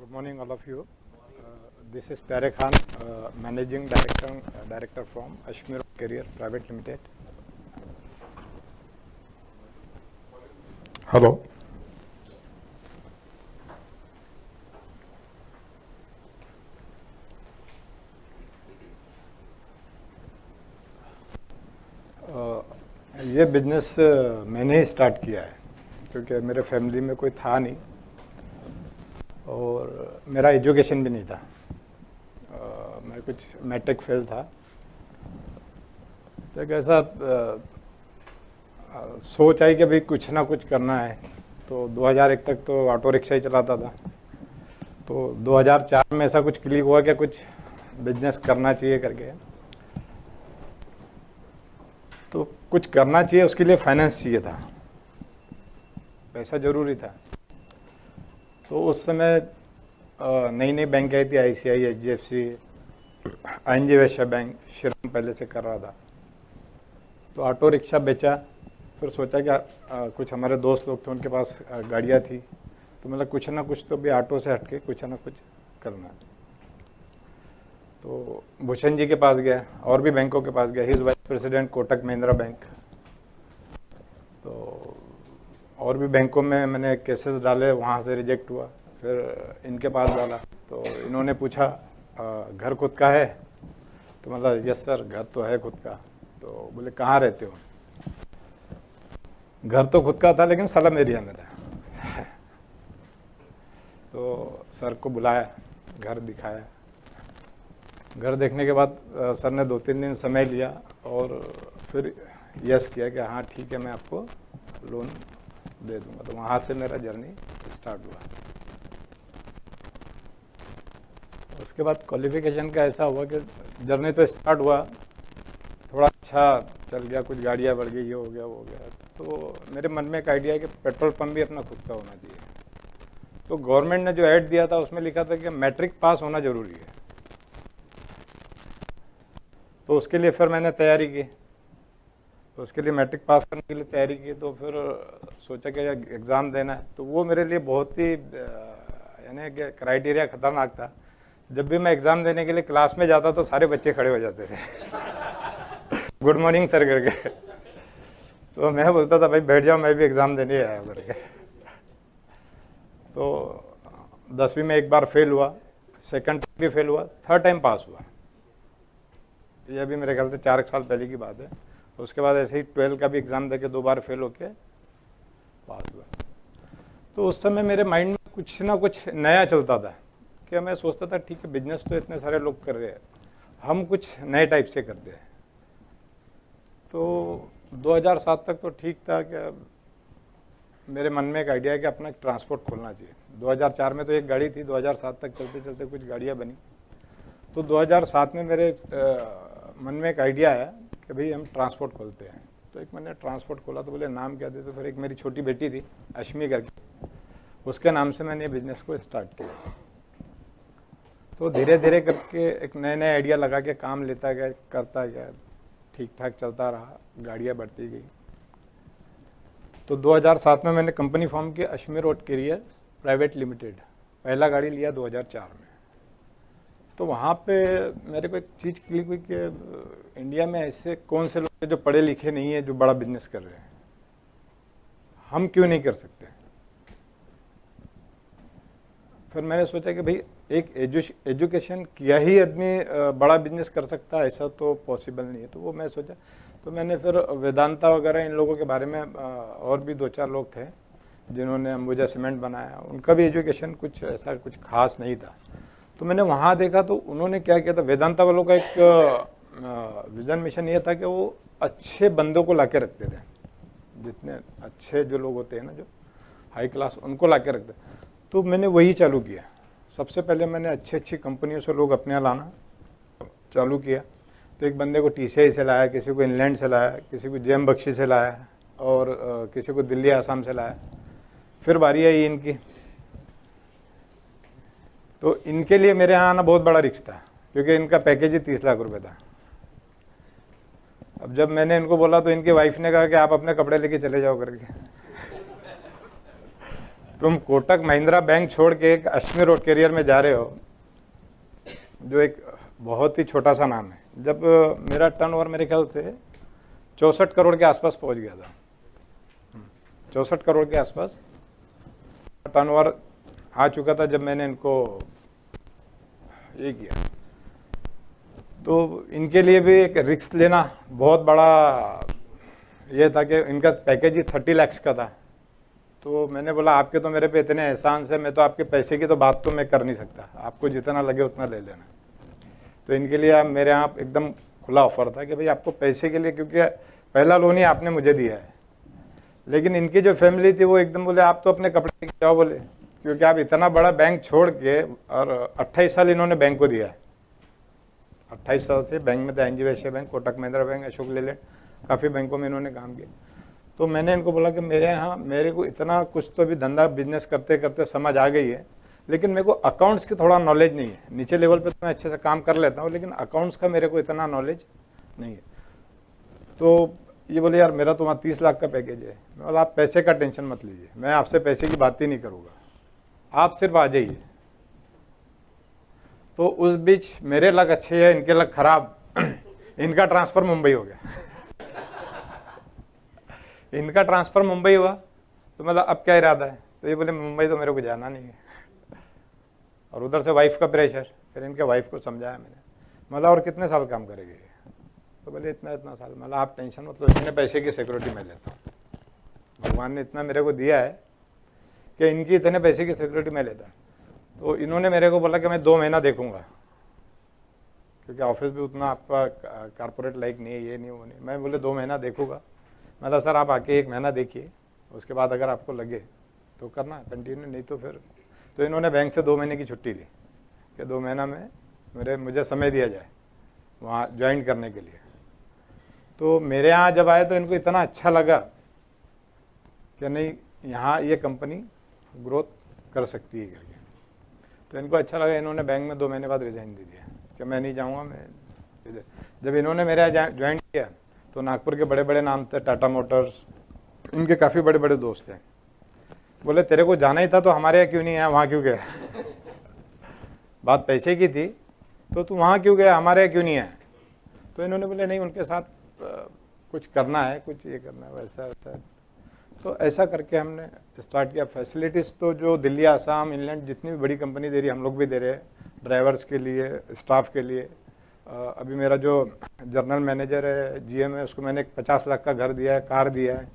Good morning, all of you. This is Pyare Khan, Managing Director from Ashmir Career Private Limited. Hello. ये business मैंने ही start किया है क्योंकि मेरे family में कोई था नहीं और मेरा एजुकेशन भी नहीं था। मैं कुछ मैट्रिक फेल था। तो एक ऐसा सोच आई कि भाई कुछ ना कुछ करना है। तो 2001 तक तो ऑटो रिक्शा ही चलाता था। तो 2004 में ऐसा कुछ क्लिक हुआ कि कुछ बिजनेस करना चाहिए करके। तो कुछ करना चाहिए, उसके लिए फाइनेंस चाहिए था, पैसा ज़रूरी था। तो उस समय नई नई बैंक आई थी, ICI, HDFC, ING वैश्य बैंक, श्रीराम पहले से कर रहा था। तो ऑटो रिक्शा बेचा। फिर सोचा कि कुछ हमारे दोस्त लोग थे, उनके पास गाड़ियाँ थी। तो मतलब कुछ ना कुछ तो भी ऑटो से हटके कुछ ना कुछ करना है। तो भूषण जी के पास गया और भी बैंकों के पास गया। He is vice president Kotak Mahindra bank. तो और भी बैंकों में मैंने केसेस डाले, वहाँ से रिजेक्ट हुआ। फिर इनके पास डाला तो इन्होंने पूछा घर खुद का है? तो मतलब यस सर, घर तो है खुद का। तो बोले कहाँ रहते हो? घर तो खुद का था लेकिन सलम एरिया में था। तो सर को बुलाया, घर दिखाया। घर देखने के बाद सर ने 2-3 दिन समय लिया और फिर यस किया कि हाँ ठीक है, मैं आपको लोन दे दूंगा। तो वहाँ से मेरा जर्नी स्टार्ट हुआ। उसके बाद क्वालिफिकेशन का ऐसा हुआ कि जर्नी तो स्टार्ट हुआ, थोड़ा अच्छा चल गया, कुछ गाड़ियाँ बढ़ गई, ये हो गया वो हो गया। तो मेरे मन में एक आइडिया है कि पेट्रोल पंप भी अपना खुद का होना चाहिए। तो गवर्नमेंट ने जो ऐड दिया था उसमें लिखा था कि मैट्रिक पास होना ज़रूरी है। तो उसके लिए फिर मैंने तैयारी की। तो उसके लिए मैट्रिक पास करने के लिए तैयारी की। तो फिर सोचा कि एग्ज़ाम देना है। तो वो मेरे लिए बहुत ही यानी कि क्राइटेरिया ख़तरनाक था। जब भी मैं एग्ज़ाम देने के लिए क्लास में जाता तो सारे बच्चे खड़े हो जाते थे गुड मॉर्निंग सर करके। तो मैं बोलता था भाई बैठ जाओ, मैं भी एग्ज़ाम देने आया करके। तो 10वीं में एक बार फेल हुआ, सेकंड टाइम भी फेल हुआ, थर्ड टाइम पास हुआ। ये भी मेरे ख्याल से 4 साल पहले की बात है। उसके बाद ऐसे ही 12 का भी एग्ज़ाम देके 2 बार फेल होके पास हुआ। तो उस समय मेरे माइंड में कुछ ना कुछ नया चलता था कि मैं सोचता था ठीक है, बिजनेस तो इतने सारे लोग कर रहे हैं, हम कुछ नए टाइप से करते हैं। तो 2007 तक तो ठीक था कि मेरे मन में एक आइडिया है कि अपना ट्रांसपोर्ट खोलना चाहिए। 2004 में तो एक गाड़ी थी, 2007 तक चलते चलते कुछ गाड़ियाँ बनी। तो 2007 में मेरे मन में एक आइडिया आया कि भाई हम ट्रांसपोर्ट खोलते हैं। तो एक मैंने ट्रांसपोर्ट खोला। तो बोले नाम क्या दे? तो फिर एक मेरी छोटी बेटी थी अश्मी करके, उसके नाम से मैंने बिजनेस को स्टार्ट किया। तो धीरे धीरे करके एक नए नए आइडिया लगा के काम लेता गया, करता गया, ठीक ठाक चलता रहा, गाड़ियाँ बढ़ती गई। तो 2007 में मैंने कंपनी फॉर्म की, अश्मीर रोड कैरियर प्राइवेट लिमिटेड। पहला गाड़ी लिया 2004 में। तो वहाँ पे मेरे को एक चीज़ क्लिक हुई कि इंडिया में ऐसे कौन से लोग हैं जो पढ़े लिखे नहीं है, जो बड़ा बिजनेस कर रहे हैं, हम क्यों नहीं कर सकते? फिर मैंने सोचा कि भाई एक एजुकेशन किया ही आदमी बड़ा बिजनेस कर सकता है, ऐसा तो पॉसिबल नहीं है। तो वो मैं सोचा। तो मैंने फिर वेदांता वगैरह इन लोगों के बारे में, और भी 2-4 लोग थे जिन्होंने अंबुजा सीमेंट बनाया, उनका भी एजुकेशन कुछ ऐसा कुछ खास नहीं था। तो मैंने वहाँ देखा तो उन्होंने क्या किया था, वेदांता वालों का एक विज़न मिशन ये था कि वो अच्छे बंदों को लाके रखते थे। जितने अच्छे जो लोग होते हैं ना, जो हाई क्लास, उनको लाके रखते। तो मैंने वही चालू किया। सबसे पहले मैंने अच्छी कंपनियों से लोग अपने यहाँ लाना चालू किया। तो एक बंदे को TCI से लाया, किसी को इंग्लैंड से लाया, किसी को JM बख्शी से लाया और किसी को दिल्ली आसाम से लाया। फिर बारी आई इनकी। तो इनके लिए मेरे यहाँ आना बहुत बड़ा रिस्क था क्योंकि इनका पैकेज ही 30 लाख रुपए था। अब जब मैंने इनको बोला तो इनकी वाइफ ने कहा कि आप अपने कपड़े लेके चले जाओ करके। तुम कोटक महिंद्रा बैंक छोड़ के एक अश्मी रोड कैरियर में जा रहे हो, जो एक बहुत ही छोटा सा नाम है। जब मेरा टर्नओवर मेरे ख्याल से 64 करोड़ के आसपास पहुंच गया था, 64 करोड़ के आसपास टर्नओवर आ चुका था जब मैंने इनको ये किया। तो इनके लिए भी एक रिस्क लेना बहुत बड़ा ये था कि इनका पैकेज ही 30 लाख का था। तो मैंने बोला आपके तो मेरे पे इतने एहसान से, मैं तो आपके पैसे की तो बात तो मैं कर नहीं सकता, आपको जितना लगे उतना ले लेना। तो इनके लिए मेरे यहाँ एकदम खुला ऑफर था कि भाई आपको पैसे के लिए, क्योंकि पहला लोन ही आपने मुझे दिया है। लेकिन इनकी जो फैमिली थी वो एकदम बोले आप तो अपने कपड़े लेके जाओ, बोले क्योंकि आप इतना बड़ा बैंक छोड़ के, और 28 साल इन्होंने बैंक को दिया है। 28 साल से बैंक में था, एनजी वैश्य बैंक, कोटक महिंद्रा बैंक, अशोक लेलैंड, काफ़ी बैंकों में इन्होंने काम किया। तो मैंने इनको बोला कि मेरे यहाँ मेरे को इतना कुछ तो भी धंधा बिजनेस करते करते समझ आ गई है, लेकिन मेरे को अकाउंट्स की थोड़ा नॉलेज नहीं है। नीचे लेवल पे तो मैं अच्छे से काम कर लेता हूँ, लेकिन अकाउंट्स का मेरे को इतना नॉलेज नहीं है। तो ये बोले यार मेरा तो वहाँ 30 लाख का पैकेज है। मैं बोला आप पैसे का टेंशन मत लीजिए, मैं आपसे पैसे की बात ही नहीं करूँगा, आप सिर्फ आ जाइए। तो उस बीच मेरे लक अच्छे है, इनके लक खराब। इनका ट्रांसफ़र मुंबई हो गया। इनका ट्रांसफ़र मुंबई हुआ। तो मतलब अब क्या इरादा है? तो ये बोले मुंबई तो मेरे को जाना नहीं है। और उधर से वाइफ का प्रेशर, फिर इनके वाइफ को समझाया मैंने, मतलब और कितने साल काम करेंगे? तो बोले इतना इतना साल। मतलब आप टेंशन मत लो, इतने पैसे की सिक्योरिटी मैं लेता हूँ, भगवान ने इतना मेरे को दिया है कि इनकी इतने पैसे की सिक्योरिटी मैं लेता। तो इन्होंने मेरे को बोला कि मैं 2 महीना देखूंगा, क्योंकि ऑफिस भी उतना आपका कारपोरेट लाइक नहीं है, ये नहीं वो नहीं। मैं बोले 2 महीना देखूंगा। मतलब सर आप आके 1 महीना देखिए, उसके बाद अगर आपको लगे तो करना कंटिन्यू, नहीं तो फिर। तो इन्होंने बैंक से 2 महीने की छुट्टी ली कि 2 महीना में मुझे समय दिया जाए वहाँ ज्वाइन करने के लिए। तो मेरे यहाँ जब आए तो इनको इतना अच्छा लगा कि नहीं यहाँ ये कंपनी ग्रोथ कर सकती है करके। तो इनको अच्छा लगा, इन्होंने बैंक में 2 महीने बाद रिज़ाइन दे दिया कि मैं नहीं जाऊँगा। मैं जब इन्होंने मेरे यहाँ ज्वाइन किया तो नागपुर के बड़े बड़े नाम थे, टाटा मोटर्स, इनके काफ़ी बड़े बड़े दोस्त हैं। बोले तेरे को जाना ही था तो हमारे यहाँ क्यों नहीं आया, वहाँ क्यों गया? बात पैसे की थी तो तू वहाँ क्यों गया, हमारे यहाँ क्यों नहीं आया? तो इन्होंने बोले नहीं उनके साथ कुछ करना है, कुछ ये करना है, वैसा वैसा। तो ऐसा करके हमने स्टार्ट किया। फैसिलिटीज़ तो जो दिल्ली, आसाम, इंग्लैंड जितनी भी बड़ी कंपनी दे रही है हम लोग भी दे रहे हैं, ड्राइवर्स के लिए, स्टाफ के लिए। अभी मेरा जो जनरल मैनेजर है, जीएम है, उसको मैंने 50 लाख का घर दिया है, कार दिया है।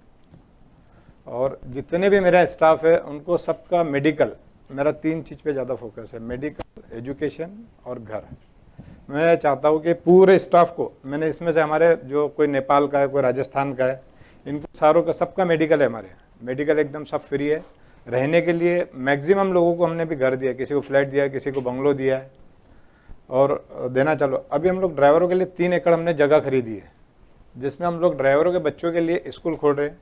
और जितने भी मेरा स्टाफ है उनको सबका मेडिकल, मेरा 3 चीज़ पे ज़्यादा फोकस है, मेडिकल, एजुकेशन और घर। मैं चाहता हूँ कि पूरे स्टाफ को, मैंने इसमें से हमारे जो कोई नेपाल का है, कोई राजस्थान का है, इनको सारों का सबका मेडिकल है हमारे। मेडिकल एकदम सब फ्री है। रहने के लिए मैक्सिमम लोगों को हमने भी घर दिया, किसी को फ्लैट दिया है, किसी को बंगलो दिया है और देना चालू। अभी हम लोग ड्राइवरों के लिए 3 एकड़ हमने जगह खरीदी है, जिसमें हम लोग ड्राइवरों के बच्चों के लिए स्कूल खोल रहे हैं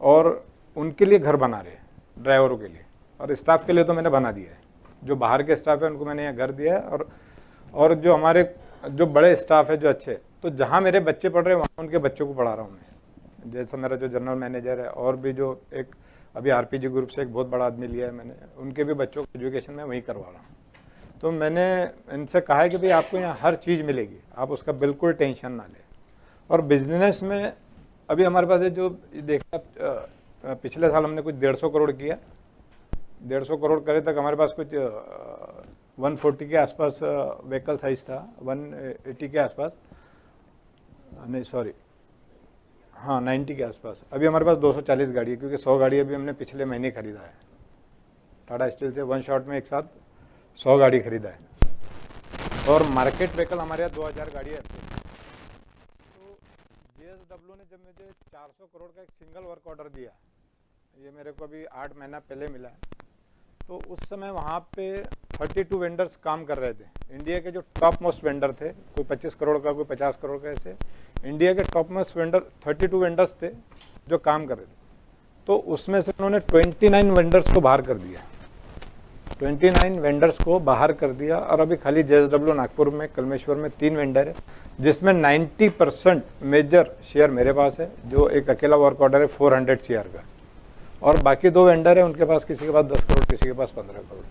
और उनके लिए घर बना रहे हैं ड्राइवरों के लिए। और स्टाफ के लिए तो मैंने बना दिया है, जो बाहर के स्टाफ है उनको मैंने यहाँ घर दिया है। और जो हमारे जो बड़े स्टाफ है जो अच्छे, तो जहाँ मेरे बच्चे पढ़ रहे हैं वहाँ उनके बच्चों को पढ़ा रहा हूँ मैं। जैसा मेरा जो जनरल मैनेजर है और भी जो एक अभी आरपीजी ग्रुप से एक बहुत बड़ा आदमी लिया है मैंने, उनके भी बच्चों को एजुकेशन में वहीं करवा रहा हूँ। तो मैंने इनसे कहा है कि भाई आपको यहाँ हर चीज़ मिलेगी, आप उसका बिल्कुल टेंशन ना लें। और बिजनेस में अभी हमारे पास है जो देखा, पिछले साल हमने कुछ 150 करोड़ किया, 150 करोड़ करे तक हमारे पास कुछ 140 के आसपास व्हीकल साइज था, 180 के आसपास, नहीं सॉरी, हाँ 90 के आसपास। अभी हमारे पास 240 गाड़ी है, क्योंकि 100 गाड़ी अभी हमने पिछले महीने खरीदा है। टाटा स्टील से 1 शॉट में एक साथ 100 गाड़ी खरीदा है। और मार्केट व्हीकल हमारे यहाँ 2000 गाड़ी है। तो JSW ने जब मुझे 400 करोड़ का एक सिंगल वर्क ऑर्डर दिया, ये मेरे को अभी 8 महीना पहले मिला है, तो उस समय वहाँ पे 32 वेंडर्स काम कर रहे थे। इंडिया के जो टॉप मोस्ट वेंडर थे, कोई 25 करोड़ का, कोई 50 करोड़ का, ऐसे इंडिया के टॉप मोस्ट वेंडर 32 वेंडर्स थे जो काम कर रहे थे। तो उसमें से उन्होंने 29 वेंडर्स को बाहर कर दिया, 29 वेंडर्स को बाहर कर दिया। और अभी खाली JSW नागपुर में, कलमेश्वर में 3 वेंडर है, जिसमें 90% मेजर शेयर मेरे पास है, जो एक अकेला वर्क ऑर्डर है 400 CR का। और बाकी 2 वेंडर हैं, उनके पास किसी के पास 10 करोड़, किसी के पास 15 करोड़।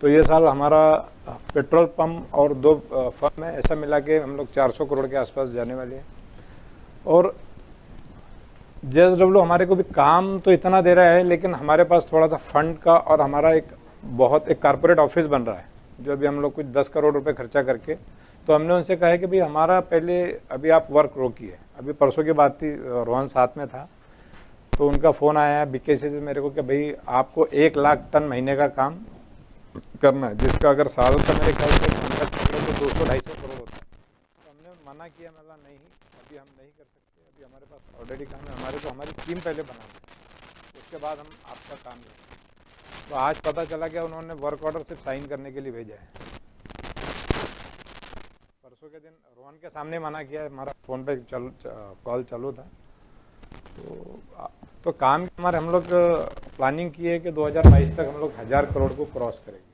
तो ये साल हमारा पेट्रोल पंप और 2 फर्म है, ऐसा मिला के हम लोग 400 करोड़ के आसपास जाने वाले हैं। और JSW हमारे को भी काम तो इतना दे रहा है, लेकिन हमारे पास थोड़ा सा फंड का और हमारा एक कारपोरेट ऑफिस बन रहा है, जो अभी हम लोग कुछ 10 करोड़ रुपए खर्चा करके, तो हमने उनसे कहा है कि भाई हमारा पहले अभी आप वर्क रोकिए। अभी परसों की बात थी, रोहन साथ में था, तो उनका फ़ोन आया BKC से मेरे को कि भाई आपको 1 लाख टन महीने का काम करना है, जिसका अगर साल का मेरे ख्याल से कॉन्ट्रैक्ट कर लो तो 200-250 करोड़ होता है। तो हमने मना किया, मतलब नहीं, अभी हम नहीं कर सकते, अभी हमारे पास ऑलरेडी काम है, हमारे को हमारी टीम पहले बना दें, उसके बाद हम आपका काम करें। तो आज पता चला कि उन्होंने वर्क ऑर्डर सिर्फ साइन करने के लिए भेजा है। परसों के दिन रोहन के सामने मना किया, हमारा फ़ोन पे कॉल चालू था। तो काम हमारे हम लोग प्लानिंग की है कि 2022 तक हम लोग 1000 करोड़ को क्रॉस करेंगे।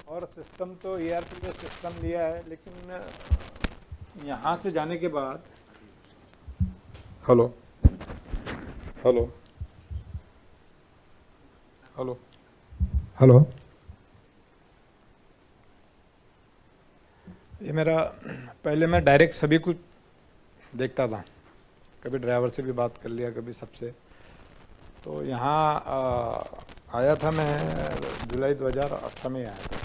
और सिस्टम तो ERP का सिस्टम लिया है, लेकिन यहाँ से जाने के बाद हेलो हेलो हेलो हेलो ये मेरा पहले मैं डायरेक्ट सभी कुछ देखता था, कभी ड्राइवर से भी बात कर लिया, कभी सबसे। तो यहाँ आया था मैं जुलाई 2018 में आया था।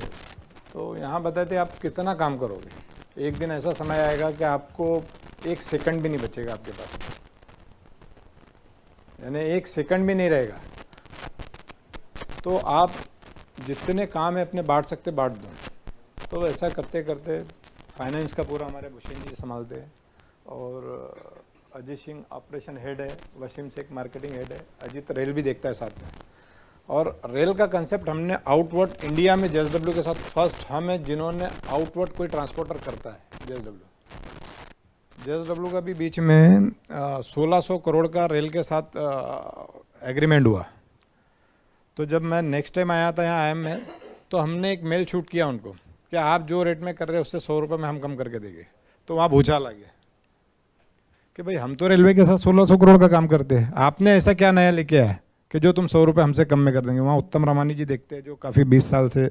तो यहाँ बताते आप कितना काम करोगे, एक दिन ऐसा समय आएगा कि आपको 1 सेकंड भी नहीं बचेगा आपके पास, यानी 1 सेकंड भी नहीं रहेगा। तो आप जितने काम है अपने बांट सकते बांट दो। तो ऐसा करते करते फाइनेंस का पूरा हमारे भूषण जी संभालते हैं, और अजीत सिंह ऑपरेशन हेड है, वसीम शेख मार्केटिंग हेड है, अजीत रेल भी देखता है साथ में। और रेल का कंसेप्ट हमने आउटवर्ड इंडिया में JSW के साथ फर्स्ट हम है जिन्होंने आउटवर्ड कोई ट्रांसपोर्टर करता है। JSW का भी बीच में 1600 करोड़ का रेल के साथ एग्रीमेंट हुआ। तो जब मैं नेक्स्ट टाइम आया था यहाँ IIM में, तो हमने एक मेल शूट किया उनको कि आप जो रेट में कर रहे हैं उससे 100 रुपये में हम कम करके देंगे। तो वहाँ भूचाल आ गया कि भाई हम तो रेलवे के साथ 1600 करोड़ का काम करते हैं, आपने ऐसा क्या नया लेके आया कि जो तुम 100 रुपये हमसे कम में कर देंगे। वहाँ उत्तम रामानी जी देखते हैं, जो काफ़ी 20 साल से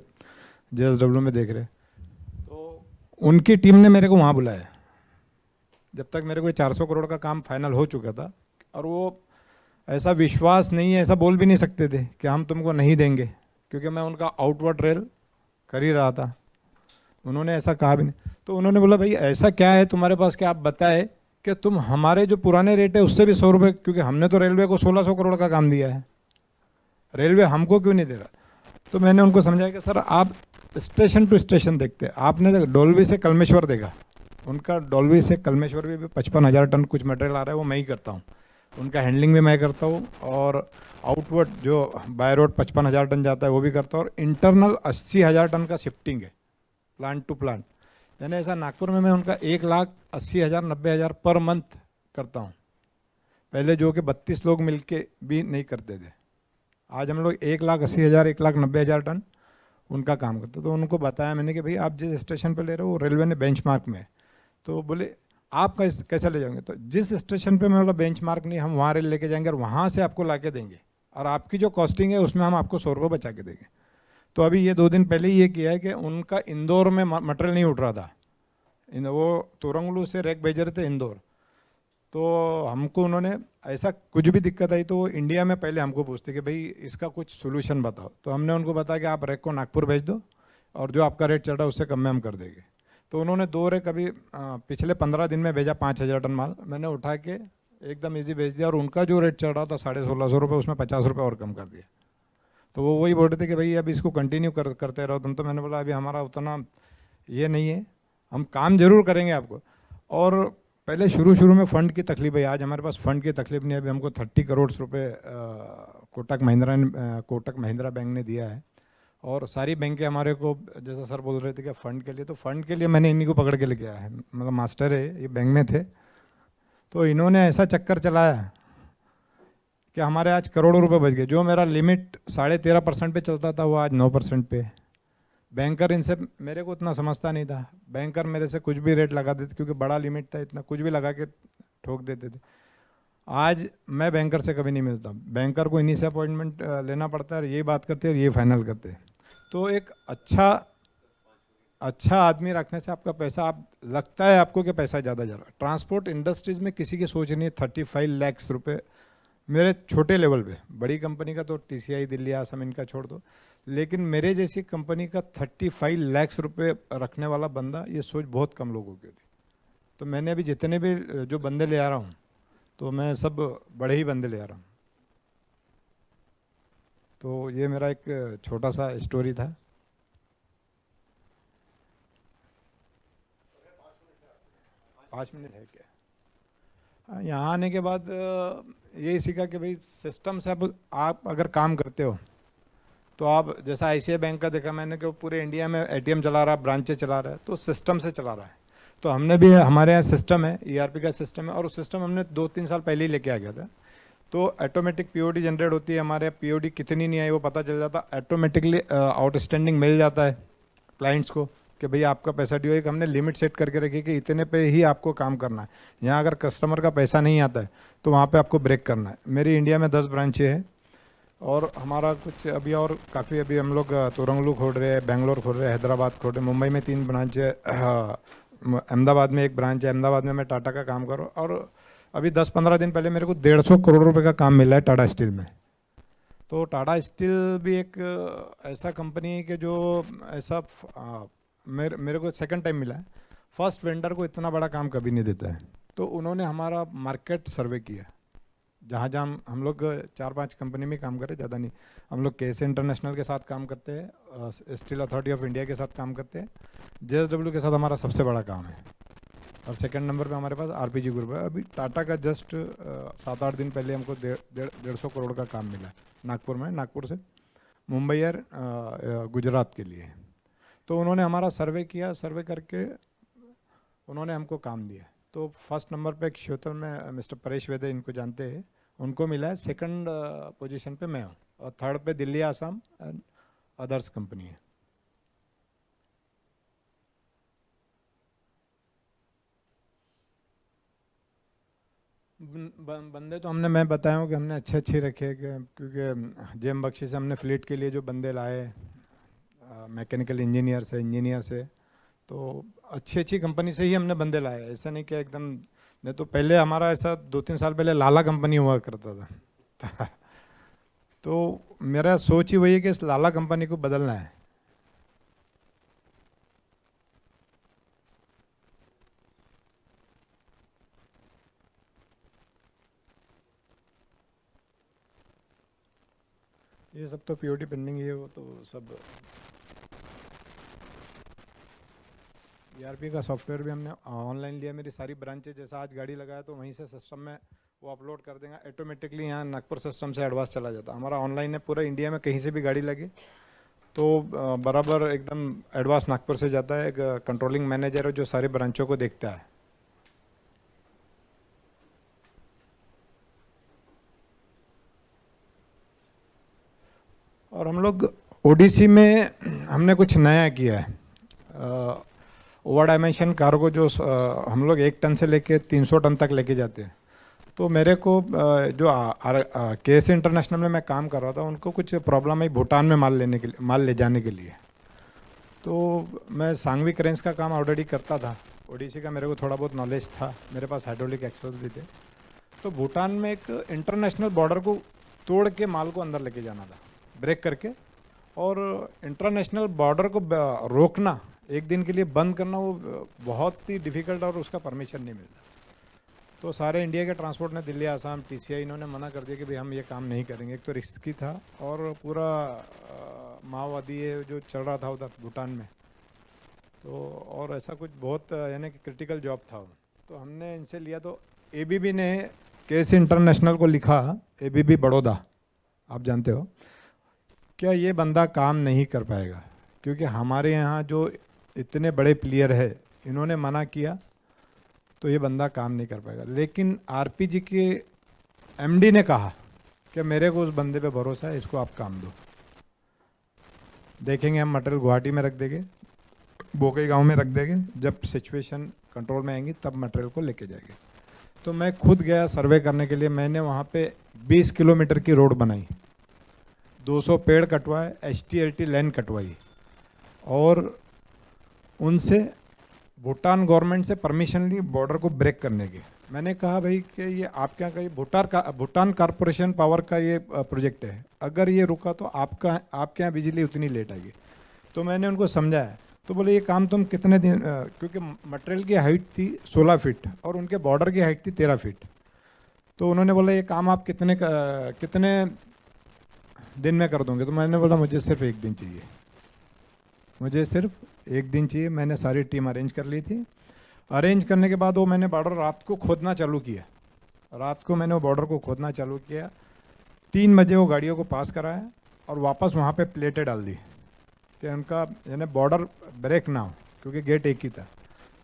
JSW में देख रहे। तो उनकी टीम ने मेरे को वहाँ बुलाया, जब तक मेरे को 400 करोड़ का काम फाइनल हो चुका था। और वो ऐसा विश्वास नहीं है, ऐसा बोल भी नहीं सकते थे कि हम तुमको नहीं देंगे, क्योंकि मैं उनका आउटवर्ड रेल कर ही रहा था। उन्होंने ऐसा कहा भी नहीं। तो उन्होंने बोला भाई ऐसा क्या है तुम्हारे पास कि आप बताए कि तुम हमारे जो पुराने रेट है उससे भी 100 रुपये, क्योंकि हमने तो रेलवे को 1600 करोड़ का काम दिया है, रेलवे हमको क्यों नहीं दे रहा। तो मैंने उनको समझाया कि सर आप स्टेशन टू स्टेशन देखते हैं, आपने डोलवी से कलमेश्वर देखा, उनका डोलवी से कलमेश्वर भी 55,000 टन कुछ मटेरियल आ रहा है, वो मैं ही करता हूँ, उनका हैंडलिंग भी मैं करता हूँ। और आउटवर्ड जो बाय रोड 55,000 टन जाता है वो भी करता हूँ, और इंटरनल 80,000 टन का शिफ्टिंग है प्लांट टू प्लांट। यानी ऐसा नागपुर में मैं उनका 1,80,000 90,000 पर मंथ करता हूँ, पहले जो कि 32 लोग मिलके भी नहीं करते थे। आज हम लोग 1,80,000 1,90,000 टन उनका काम करते। तो उनको बताया मैंने कि भाई आप जिस स्टेशन पर ले रहे हो वो रेलवे ने बेंचमार्क में है। तो बोले आप कैसे ले जाएंगे। तो जिस स्टेशन पे मतलब बेंचमार्क नहीं, हम वहाँ रेल लेके जाएंगे और वहाँ से आपको ला के देंगे, और आपकी जो कॉस्टिंग है उसमें हम आपको 100 रुपये बचा के देंगे। तो अभी ये 2 दिन पहले ही ये किया है कि उनका इंदौर में मटेरियल नहीं उठ रहा था, वो तुरंगलू से रैक भेज रहे थे इंदौर। तो हमको उन्होंने ऐसा कुछ भी दिक्कत आई तो वो इंडिया में पहले हमको पूछते कि भाई इसका कुछ सोल्यूशन बताओ। तो हमने उनको बताया कि आप रैक को नागपुर भेज दो और जो आपका रेट चल रहा है उससे कम में हम कर देंगे। तो उन्होंने 2 रैक अभी पिछले 15 दिन में भेजा, 5,000 टन माल मैंने उठा के एकदम ईजी भेज दिया, और उनका जो रेट चल रहा था 1650 रुपये, उसमें 50 रुपये और कम कर दिया। तो वो वही बोल रहे थे कि भाई अब इसको कंटिन्यू करते रहो तुम। तो मैंने बोला अभी हमारा उतना ये नहीं है, हम काम जरूर करेंगे आपको। और पहले शुरू में फ़ंड की तकलीफ है, आज हमारे पास फ़ंड की तकलीफ नहीं है। अभी हमको 30 करोड़ रुपये कोटक महिंद्रा बैंक ने दिया है, और सारी बैंकें हमारे को जैसा सर बोल रहे थे कि फ़ंड के लिए, तो फ़ंड के लिए मैंने इन्हीं को पकड़ के लेके आया है, मतलब मास्टर है ये बैंक में थे। तो इन्होंने ऐसा चक्कर चलाया कि हमारे आज करोड़ों रुपए बच गए। जो मेरा लिमिट 13.5% पे चलता था वो आज 9% पे। बैंकर इनसे मेरे को उतना समझता नहीं था, बैंकर मेरे से कुछ भी रेट लगा देते क्योंकि बड़ा लिमिट था, इतना कुछ भी लगा के ठोक देते थे। आज मैं बैंकर से कभी नहीं मिलता, बैंकर को इन्हीं से अपॉइंटमेंट लेना पड़ता है, ये बात करते हैं और ये फाइनल करते हैं। तो एक अच्छा आदमी रखने से आपका पैसा, आप लगता है आपको कि पैसा ज़्यादा जा रहा है। ट्रांसपोर्ट इंडस्ट्रीज में किसी की सोच नहीं है 35 लाख रुपए मेरे छोटे लेवल पे, बड़ी कंपनी का तो टीसीआई, दिल्ली, आसम इनका छोड़ दो, लेकिन मेरे जैसी कंपनी का 35 लाख रुपए रखने वाला बंदा, ये सोच बहुत कम लोगों की होती। तो मैंने अभी जितने भी जो बंदे ले आ रहा हूँ तो मैं सब बड़े ही बंदे ले आ रहा हूँ। तो ये मेरा एक छोटा सा स्टोरी था। पाँच मिनट है क्या? हाँ, यहाँ आने के बाद यही सीखा कि भाई सिस्टम से अब आप अगर काम करते हो तो आप, जैसा आईसीआई बैंक का देखा मैंने कि वो पूरे इंडिया में एटीएम चला रहा है, ब्रांचें चला रहा है, तो सिस्टम से चला रहा है। तो हमने भी, हमारे यहाँ सिस्टम है, ईआरपी का सिस्टम है, और उस सिस्टम हमने 2-3 साल पहले ही लेके आ गया था। तो ऑटोमेटिक पीओडी जनरेट होती है, हमारे यहाँ पीओडी कितनी नहीं आई वो पता चल जाता, ऑटोमेटिकली आउटस्टैंडिंग मिल जाता है क्लाइंट्स को कि भाई आपका पैसा ड्यू है। एक हमने लिमिट सेट करके रखी कि इतने पे ही आपको काम करना है। यहाँ अगर कस्टमर का पैसा नहीं आता है तो वहाँ पे आपको ब्रेक करना है। मेरी इंडिया में 10 ब्रांचें हैं और हमारा कुछ अभी और काफ़ी, अभी हम लोग तोरंगलू खोल रहे हैं, बेंगलोर खोल रहे हैं, हैदराबाद खोल रहे हैं, मुंबई में 3 ब्रांच है, अहमदाबाद में 1 ब्रांच है। अहमदाबाद में मैं टाटा का काम करूँ, और अभी 10-15 दिन पहले मेरे को 150 करोड़ रुपए का काम मिला है टाटा स्टील में। तो टाटा स्टील भी एक ऐसा कंपनी है कि जो ऐसा मेरे को सेकंड टाइम मिला है। फर्स्ट वेंडर को इतना बड़ा काम कभी नहीं देता है। तो उन्होंने हमारा मार्केट सर्वे किया, जहाँ जहाँ हम लोग 4-5 कंपनी में काम करें, ज़्यादा नहीं। हम लोग केएसए इंटरनेशनल के साथ काम करते हैं, स्टील अथॉरिटी ऑफ इंडिया के साथ काम करते हैं, जेएसडब्ल्यू के साथ हमारा सबसे बड़ा काम है, और सेकंड नंबर पे हमारे पास आरपीजी ग्रुप है। अभी टाटा का जस्ट 7-8 दिन पहले हमको 150 करोड़ का काम मिला है नागपुर में, नागपुर से मुंबई और गुजरात के लिए। तो उन्होंने हमारा सर्वे किया, सर्वे करके उन्होंने हमको काम दिया। तो फर्स्ट नंबर पे श्योतल में मिस्टर परेश वेदे, इनको जानते हैं, उनको मिला है। सेकंड पोजीशन पे मैं हूँ, और थर्ड पे Delhi, Assam and others company है। बंदे तो मैं बताया हूँ कि हमने अच्छे रखे, क्योंकि जेएम बख्शी से हमने फ्लीट के लिए जो बंदे लाए, मैकेनिकल इंजीनियर से, तो अच्छी कंपनी से ही हमने बंदे लाए। ऐसा नहीं कि एकदम, नहीं तो पहले हमारा ऐसा 2-3 साल पहले लाला कंपनी हुआ करता था तो मेरा सोच ही वही है कि इस लाला कंपनी को बदलना है। ये सब तो पीओटी पेंडिंग है, वो तो सब। ईआरपी का सॉफ्टवेयर भी हमने ऑनलाइन लिया। मेरी सारी ब्रांचेज, जैसा आज गाड़ी लगाया तो वहीं से सिस्टम में वो अपलोड कर देंगे ऑटोमेटिकली। यहाँ नागपुर सिस्टम से एडवांस चला जाता, हमारा ऑनलाइन है पूरा इंडिया में, कहीं से भी गाड़ी लगे तो बराबर एकदम एडवांस नागपुर से जाता है। एक कंट्रोलिंग मैनेजर है जो सारे ब्रांचों को देखता है। और हम लोग ओडीसी में हमने कुछ नया किया है। ओवर डायमेंशन कार्गो जो हम लोग 1 टन से लेके 300 टन तक लेके जाते हैं। तो मेरे को जो केएसए इंटरनेशनल में मैं काम कर रहा था, उनको कुछ प्रॉब्लम है भूटान में माल ले जाने के लिए। तो मैं सांगवी क्रेन्स का काम ऑलरेडी करता था, ओडीसी का मेरे को थोड़ा बहुत नॉलेज था, मेरे पास हाइड्रोलिक एक्सेस भी थे। तो भूटान में एक इंटरनेशनल बॉर्डर को तोड़ के माल को अंदर लेके जाना था, ब्रेक करके, और इंटरनेशनल बॉर्डर को रोकना, एक दिन के लिए बंद करना, वो बहुत ही डिफ़िकल्ट, और उसका परमिशन नहीं मिलता। तो सारे इंडिया के ट्रांसपोर्ट ने, दिल्ली, आसाम, टीसीआई, इन्होंने मना कर दिया कि भाई हम ये काम नहीं करेंगे। एक तो रिस्की था, और पूरा माओवादी जो चल रहा था उधर भूटान में, तो और ऐसा कुछ बहुत यानी कि क्रिटिकल जॉब था। तो हमने इनसे लिया। तो एबीबी ने केएसए इंटरनेशनल को लिखा, एबीबी बड़ौदा, आप जानते हो, क्या ये बंदा काम नहीं कर पाएगा, क्योंकि हमारे यहाँ जो इतने बड़े प्लेयर है, इन्होंने मना किया तो ये बंदा काम नहीं कर पाएगा। लेकिन आरपीजी के एमडी ने कहा कि मेरे को उस बंदे पे भरोसा है, इसको आप काम दो। देखेंगे हम मटेरियल गुवाहाटी में रख देंगे, बोकई गांव में रख देंगे, जब सिचुएशन कंट्रोल में आएंगी तब मटेरियल को लेके जाएंगे। तो मैं खुद गया सर्वे करने के लिए, मैंने वहाँ पे 20 किलोमीटर की रोड बनाई, 200 पेड़ कटवाए, HT-LT लाइन कटवाई, और उनसे भूटान गवर्नमेंट से परमिशन ली बॉर्डर को ब्रेक करने की। मैंने कहा भाई कि ये आपके यहाँ का ये भूटान कॉरपोरेशन पावर का ये प्रोजेक्ट है, अगर ये रुका तो आपके यहाँ बिजली उतनी लेट आएगी। तो मैंने उनको समझाया, तो बोले ये काम तुम कितने दिन, क्योंकि मटेरियल की हाइट थी 16 फीट और उनके बॉर्डर की हाइट थी 13 फीट। तो उन्होंने बोला ये काम आप कितने दिन में कर दोगे? तो मैंने बोला मुझे सिर्फ 1 दिन चाहिए, मुझे सिर्फ 1 दिन चाहिए। मैंने सारी टीम अरेंज कर ली थी। अरेंज करने के बाद वो मैंने बॉर्डर रात को खोदना चालू किया, रात को मैंने वो बॉर्डर को खोदना चालू किया, 3 बजे वो गाड़ियों को पास कराया और वापस वहाँ पे प्लेटें डाल दी कि उनका यानी बॉर्डर ब्रेक ना हो, क्योंकि गेट एक ही था।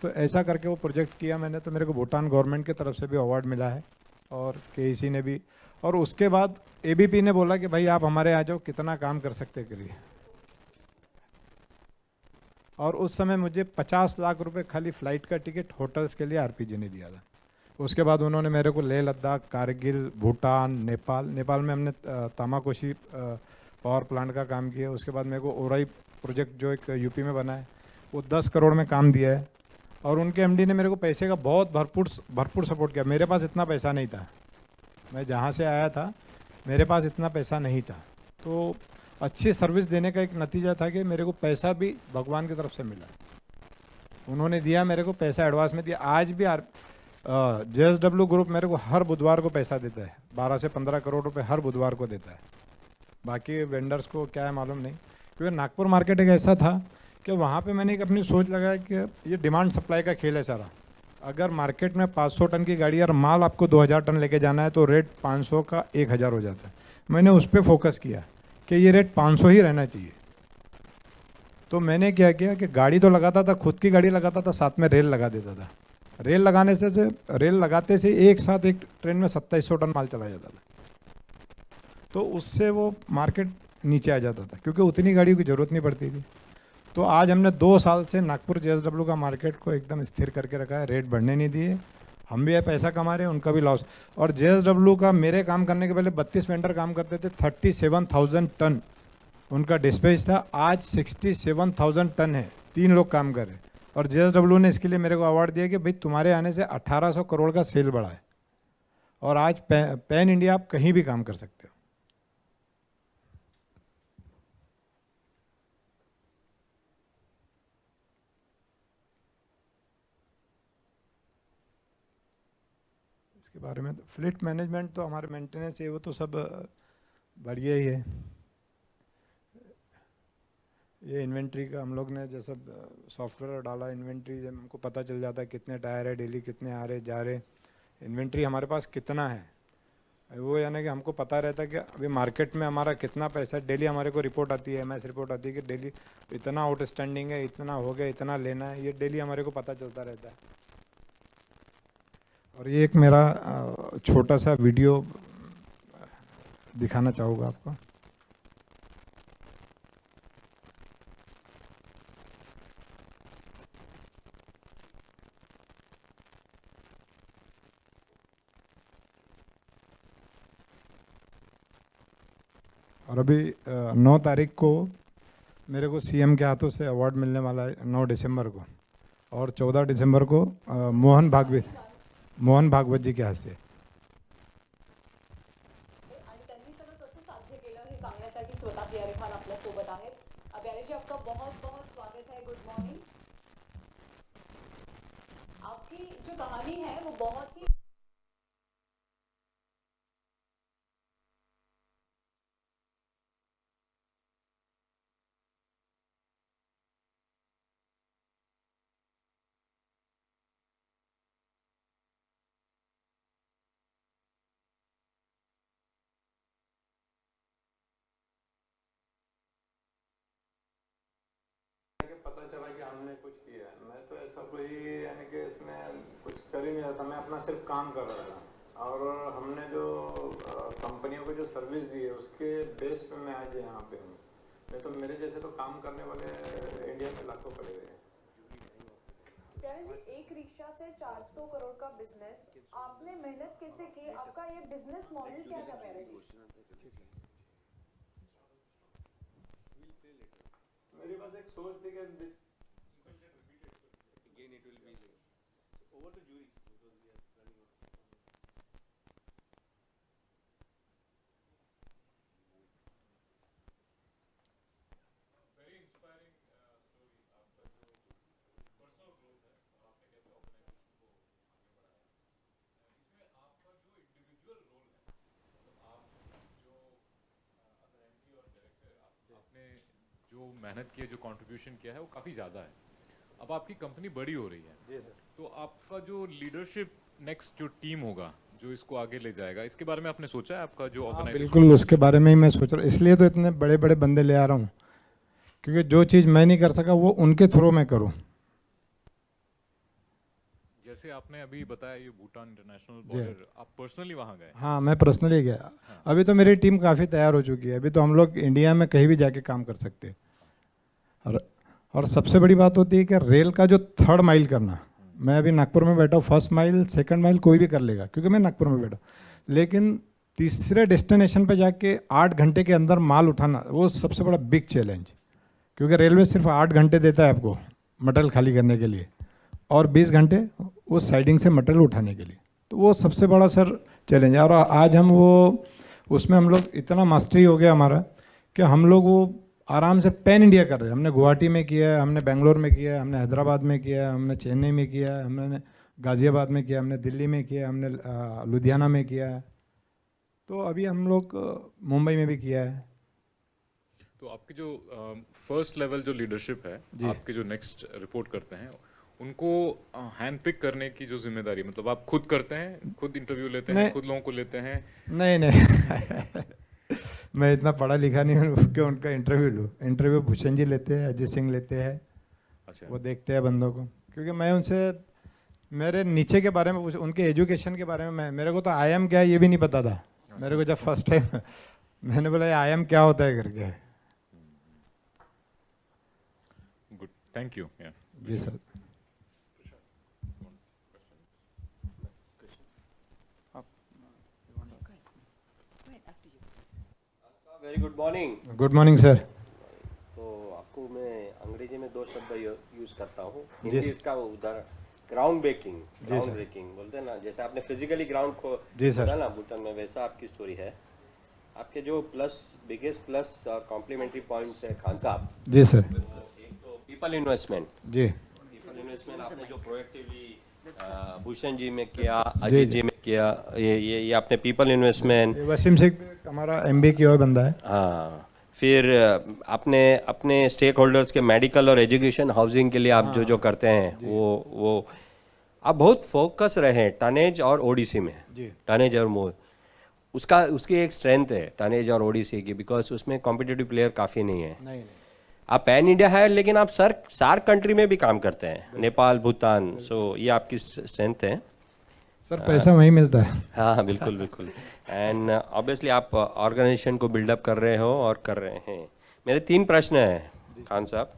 तो ऐसा करके वो प्रोजेक्ट किया मैंने। तो मेरे को भूटान गवर्नमेंट की तरफ से भी अवार्ड मिला है और KEC ने भी। और उसके बाद ABP ने बोला कि भाई आप हमारे आ जाओ, कितना काम कर सकते करिए। और उस समय मुझे 50 लाख रुपए खाली फ़्लाइट का टिकट होटल्स के लिए RPG ने दिया था। उसके बाद उन्होंने मेरे को लेह लद्दाख, कारगिल, भूटान, नेपाल में हमने तामाकोशी पावर प्लांट का काम किया। उसके बाद मेरे को ओराई प्रोजेक्ट जो एक UP में बना है वो 10 करोड़ में काम दिया है। और उनके MD ने मेरे को पैसे का बहुत भरपूर सपोर्ट किया। मेरे पास इतना पैसा नहीं था, मैं जहाँ से आया था मेरे पास इतना पैसा नहीं था। तो अच्छी सर्विस देने का एक नतीजा था कि मेरे को पैसा भी भगवान की तरफ से मिला, उन्होंने दिया मेरे को पैसा, एडवांस में दिया। आज भी JSW ग्रुप मेरे को हर बुधवार को पैसा देता है, 12 से 15 करोड़ रुपए हर बुधवार को देता है। बाकी वेंडर्स को क्या है मालूम नहीं, क्योंकि नागपुर मार्केट एक ऐसा था कि वहाँ पे मैंने एक अपनी सोच लगाया कि ये डिमांड सप्लाई का खेल है सारा। अगर मार्केट में 500 टन की गाड़ी और माल आपको 2000 टन लेके जाना है तो रेट 500 का 1000 हो जाता है। मैंने उस पर फोकस किया कि ये रेट 500 ही रहना चाहिए। तो मैंने क्या किया कि गाड़ी तो लगाता था, खुद की गाड़ी लगाता था, साथ में रेल लगा देता था। रेल लगाते से एक साथ एक ट्रेन में 2700 टन माल चला जाता था। तो उससे वो मार्केट नीचे आ जाता था, क्योंकि उतनी गाड़ियों की ज़रूरत नहीं पड़ती थी। तो आज हमने 2 साल से नागपुर JSW का मार्केट को एकदम स्थिर करके रखा है, रेट बढ़ने नहीं दिए। हम भी पैसा कमा रहे हैं, उनका भी लॉस। और JSW का मेरे काम करने के पहले 32 वेंडर काम करते थे, 37,000 टन उनका डिस्पैच था। आज 67,000 टन है, 3 लोग काम कर रहे हैं। और JSW ने इसके लिए मेरे को अवार्ड दिया कि भाई तुम्हारे आने से 1800 करोड़ का सेल बढ़ा है और आज पैन इंडिया आप कहीं भी काम कर सकते हो। इसके बारे में फ्लीट मैनेजमेंट तो हमारे मेंटेनेंस है, वो तो सब बढ़िया ही है। ये इन्वेंट्री का हम लोग ने जैसा सॉफ्टवेयर डाला, इन्वेंट्री जब हमको पता चल जाता है कितने टायर है डेली, कितने आ रहे जा रहे, इन्वेंट्री हमारे पास कितना है वो, यानी कि हमको पता रहता है कि अभी मार्केट में हमारा कितना पैसा है। डेली हमारे को रिपोर्ट आती है, MS रिपोर्ट आती है कि डेली इतना आउटस्टैंडिंग है, इतना हो गया, इतना लेना है, ये डेली हमारे को पता चलता रहता है। और ये एक मेरा छोटा सा वीडियो दिखाना चाहूँगा आपको। और अभी 9 तारीख को मेरे को CM के हाथों से अवार्ड मिलने वाला है, 9 दिसंबर को, और 14 दिसंबर को मोहन भागवत जी के हाथ से। आणि त्यांनी सगळं कसं साध्य केलं हे सांगण्यासाठी स्वतः प्यारे खान आपल्या सोबत आहेत। प्यारे जी आपका बहुत बहुत स्वागत है, गुड मॉर्निंग। आपकी जो कहानी है वो बहुत ही पता चला कि हमने कुछ किया। मैं तो ऐसा कोई यानी कि इसमें कुछ कर ही नहीं रहा था, मैं अपना सिर्फ काम कर रहा था। और हमने जो कंपनियों को जो सर्विस दी है उसके बेस पे मैं आज यहाँ पे हूँ। नहीं तो मेरे जैसे तो काम करने वाले इंडिया में लाखों पड़े हुए हैं। प्यारे जी, एक रिक्शा से 400 करोड़ का बिजनेस, आपने मेहनत कैसे की? आपका ये बिजनेस मॉडल क्या था प्यारे जी? मेरे पास एक सोच थी कि आपने जो मेहनत की है, जो कंट्रीब्यूशन किया है, वो काफ़ी ज़्यादा है। अब आपकी कंपनी बड़ी हो रही है, जी सर, तो आपका जो लीडरशिप नेक्स्ट जो टीम होगा जो इसको आगे ले जाएगा, इसके बारे में आपने सोचा है? आपका जो हाँ ऑर्गेनाइजेशन बिल्कुल उसके बारे में ही मैं सोच रहा हूँ, इसलिए तो इतने बड़े बड़े बंदे ले आ रहा हूँ, क्योंकि जो चीज़ मैं नहीं कर सका वो उनके थ्रू मैं करूँ। जैसे आपने अभी बताया ये भूटान इंटरनेशनल जी। बॉर्डर, आप पर्सनली वहाँ गए? हाँ मैं पर्सनली गया। अभी तो मेरी टीम काफ़ी तैयार हो चुकी है, अभी तो हम लोग इंडिया में कहीं भी जाके काम कर सकते हैं। और सबसे बड़ी बात होती है कि रेल का जो 3rd माइल करना, मैं अभी नागपुर में बैठा हूँ, 1st माइल 2nd माइल कोई भी कर लेगा क्योंकि मैं नागपुर में बैठा हूँ, लेकिन तीसरे डेस्टिनेशन पे जाके 8 घंटे के अंदर माल उठाना वो सबसे बड़ा बिग चैलेंज, क्योंकि रेलवे सिर्फ 8 घंटे देता है आपको मटेरियल खाली करने के लिए और 20 घंटे उस साइडिंग से मटेरियल उठाने के लिए, तो वो सबसे बड़ा सर चैलेंज है। और आज हम वो उसमें हम लोग इतना मास्टरी हो गया हमारा कि हम लोग वो आराम से पैन इंडिया कर रहे हैं। हमने गुवाहाटी में किया है, हमने बेंगलोर में किया है, हमने हैदराबाद में किया है, हमने चेन्नई में किया है, हमने गाज़ियाबाद में किया, हमने दिल्ली में किया, हमने लुधियाना में किया है, तो अभी हम लोग मुंबई में भी किया है। तो आपकी जो फर्स्ट लेवल जो लीडरशिप है, जी। आपके जो नेक्स्ट रिपोर्ट करते हैं, उनको हैंड पिक करने की जो जिम्मेदारी, मतलब आप खुद करते हैं, खुद इंटरव्यू लेते हैं, नहीं। खुद लोगों को लेते हैं? नहीं नहीं मैं इतना पढ़ा लिखा नहीं हूँ कि उनका इंटरव्यू लूँ। इंटरव्यू भूषण जी लेते हैं, अजय सिंह लेते हैं, अच्छा। वो देखते हैं बंदों को, क्योंकि मैं उनसे मेरे नीचे के बारे में पूछ, उनके एजुकेशन के बारे में मेरे को तो IIM क्या है ये भी नहीं पता था। मेरे को जब फर्स्ट टाइम मैंने बोला ये IIM क्या होता है करके। Good, thank you. जी sir. Very good morning. Good morning sir. तो आपको मैं अंग्रेजी में 2 शब्द यूज करता हूँ, जी। हिंदी इसका उदाहरण ग्राउंड ब्रेकिंग। जी ग्राउंड सर। ब्रेकिंग बोलते हैं ना, जैसे आपने फिजिकली ग्राउंड को जी सर। खोदा ना भूटान में, वैसा आपकी स्टोरी है। आपके जो बिगेस्ट प्लस और कॉम्प्लीमेंट्री पॉइंट्स है खान साहब, जी सर। एक तो पीपल इन्वेस्टमेंट। जी पीपल इन्वेस्टमेंट आपने जो प्रोएक्टिवली भूषण जी में किया, जी, अजीत जी। जी में किया, ये आपने पीपल इन्वेस्टमेंट। ये वसीम सिंह हमारा MBA किया हुआ बंदा है। हाँ, फिर आपने अपने स्टेक होल्डर्स के मेडिकल और एजुकेशन हाउसिंग के लिए आप जो करते हैं, वो आप बहुत फोकस रहे टनेज और ओडीसी में। जी। टनेज और मोर उसकी एक स्ट्रेंथ है टनेज और ओडीसी की, बिकॉज उसमें कॉम्पिटिटिव प्लेयर काफ़ी नहीं है। नहीं आप पैन इंडिया है, लेकिन आप सार्क कंट्री में भी काम करते हैं, नेपाल, भूटान, सो ये आपकी स्ट्रेंथ है। सर, पैसा वहीं मिलता है। हाँ बिल्कुल बिल्कुल। एंड ऑब्वियसली आप ऑर्गेनाइजेशन को बिल्डअप कर रहे हो और कर रहे हैं। मेरे 3 प्रश्न हैं खान साहब।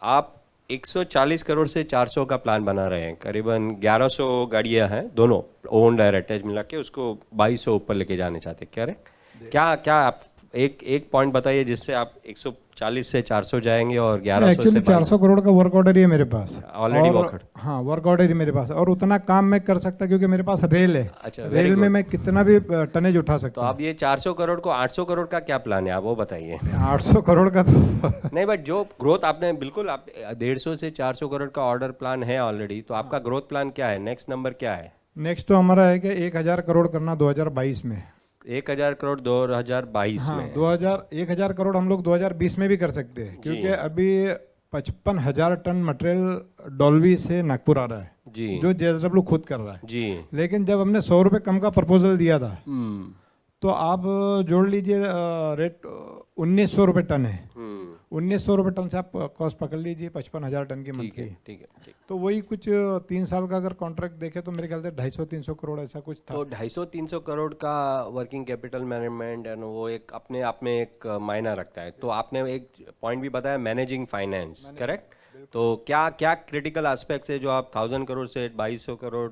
आप 140 करोड़ से 400 का प्लान बना रहे हैं, करीबन 1100 गाड़ियाँ हैं, दोनों ओन और अटैच मिला के, उसको 2200 ऊपर लेके जाने चाहते हैं। क्या आप एक पॉइंट बताइए जिससे आप 140 से 400 जाएंगे और 1100 एक्चुअली से 400 करोड़ का वर्क ऑर्डर ही है मेरे पास Already और- work order। हाँ, वर्क ऑर्डर ही मेरे पास है और उतना काम मैं कर सकता क्योंकि मेरे पास रेल है। अच्छा, very रेल में good। मैं कितना भी टनेज उठा तो सकता हूँ। आप ये 400 करोड़ को 800 करोड़ का क्या प्लान है, आप वो बताइए। 800 करोड़ का तो नहीं, बट जो ग्रोथ आपने बिल्कुल आप 150 से 400 करोड़ का ऑर्डर प्लान है ऑलरेडी, तो आपका ग्रोथ प्लान क्या है, नेक्स्ट नंबर क्या है? नेक्स्ट तो हमारा है कि 1000 करोड़ करना 2022 में। 1000 करोड़ 2022 हाँ, में। 1000 करोड़ हम लोग 2020 में भी कर सकते हैं, क्योंकि अभी 55,000 टन मटेरियल डॉल्वी से नागपुर आ रहा है, जी जो JSW खुद कर रहा है। जी। लेकिन जब हमने 100 रुपये कम का प्रपोजल दिया था, हम्म तो आप जोड़ लीजिए रेट 1900 रुपये टन है। 1900 रुपये टन से आप कॉस्ट पकड़ लीजिए, 55,000 टन की ठीक मंथली। है, ठीक है, ठीक। तो वही कुछ 3 साल का अगर कॉन्ट्रैक्ट देखे तो मेरे ख्याल से 250-300 करोड़ ऐसा कुछ था। तो 250-300 करोड़ का वर्किंग कैपिटल मैनेजमेंट एंड वो एक अपने आप में एक मायना रखता है। तो आपने एक पॉइंट भी बताया, मैनेजिंग फाइनेंस, करेक्ट? तो क्या क्या क्रिटिकल एस्पेक्ट्स है जो आप 1000 करोड़ से 2200 करोड़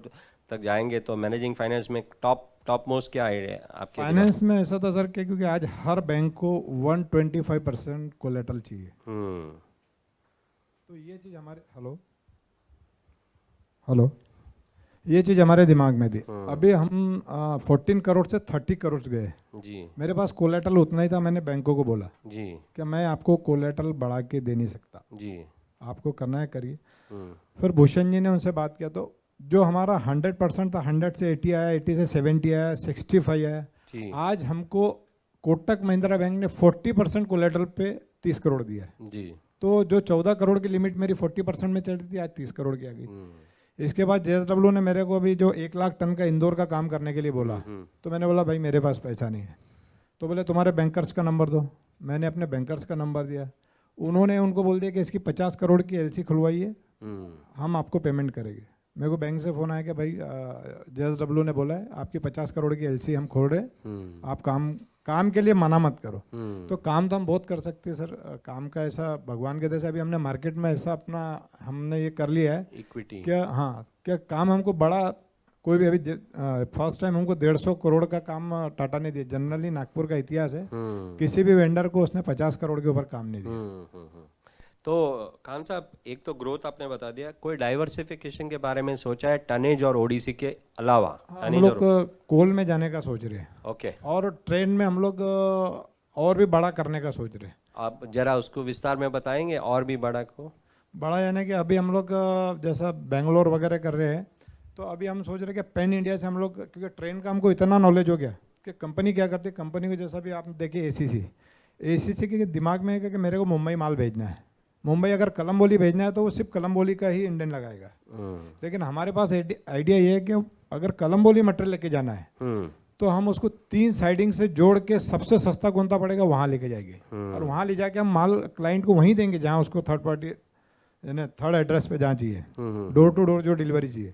तक जाएंगे, तो मैनेजिंग फाइनेंस में टॉप मोस्ट क्या है आपके? फाइनेंस में ऐसा था सर कि क्योंकि आज हर बैंक को 125% कोलेटरल चाहिए। तो ये चीज़ हमारे हेलो ये चीज़ हमारे दिमाग में थी। अभी हम 14 करोड़ से 30 करोड़ गए जी मेरे पास कोलेटरल उतना ही था। मैंने बैंकों को बोला जी कि मैं आपको कोलेटरल बढ़ा के दे नहीं सकता, जी। आपको करना है करिए। फिर भूषण जी ने उनसे बात किया तो जो हमारा 100% था, 100 से 80 आया, 80 से 70 आया, 65 आया। जी आज हमको कोटक महिंद्रा बैंक ने 40% कोलेटरल पे 30 करोड़ दिया है। जी। तो जो 14 करोड़ की लिमिट मेरी 40% में चल रही थी, आज 30 करोड़ की आ गई। इसके बाद JSW ने मेरे को अभी जो 1 लाख टन का इंदौर का काम करने के लिए बोला, तो मैंने बोला भाई मेरे पास पैसा नहीं है। तो बोले तुम्हारे बैंकर्स का नंबर दो। मैंने अपने बैंकर्स का नंबर दिया। उन्होंने उनको बोल दिया कि इसकी 50 करोड़ की LC खुलवाइए, हम आपको पेमेंट करेंगे। मेरे को बैंक से फ़ोन आया कि भाई JSW ने बोला है आपकी 50 करोड़ की LC हम खोल रहे, आप काम के लिए मना मत करो। तो काम तो हम बहुत कर सकते हैं सर, काम का ऐसा भगवान के जैसे अभी हमने मार्केट में ऐसा अपना हमने ये कर लिया है इक्विटी। क्या, हाँ क्या काम हमको बड़ा कोई भी अभी फर्स्ट टाइम हमको 150 करोड़ का काम टाटा ने दिया। जनरली नागपुर का इतिहास है किसी भी वेंडर को उसने 50 करोड़ के ऊपर काम नहीं दिया। तो खान साहब, एक तो ग्रोथ आपने बता दिया, कोई डाइवर्सिफिकेशन के बारे में सोचा है टनेज और ओडीसी के अलावा? हम लोग कोल में जाने का सोच रहे हैं। ओके। और ट्रेन में हम लोग और भी बड़ा करने का सोच रहे हैं। आप जरा उसको विस्तार में बताएंगे, और भी बड़ा को? बड़ा यानी कि अभी हम लोग जैसा बेंगलोर वगैरह कर रहे हैं, तो अभी हम सोच रहे हैं कि पैन इंडिया से हम लोग, क्योंकि ट्रेन का हमको इतना नॉलेज हो गया कि कंपनी क्या करती है। कंपनी को जैसा भी आप देखिए ACC के दिमाग में है कि मेरे को मुंबई माल भेजना है, मुंबई अगर कलम्बोली भेजना है तो वो सिर्फ कलम्बोली का ही इंजन लगाएगा। लेकिन हमारे पास आइडिया ये है कि अगर कलम्बोली मटेरियल लेके जाना है तो हम उसको 3 साइडिंग से जोड़ के सबसे सस्ता कौन सा पड़ेगा वहाँ लेके जाएंगे, और वहाँ ले जाके हम माल क्लाइंट को वहीं देंगे जहाँ उसको थर्ड पार्टी यानी थर्ड एड्रेस पे जहाँ चाहिए, डोर टू डोर जो डिलीवरी चाहिए।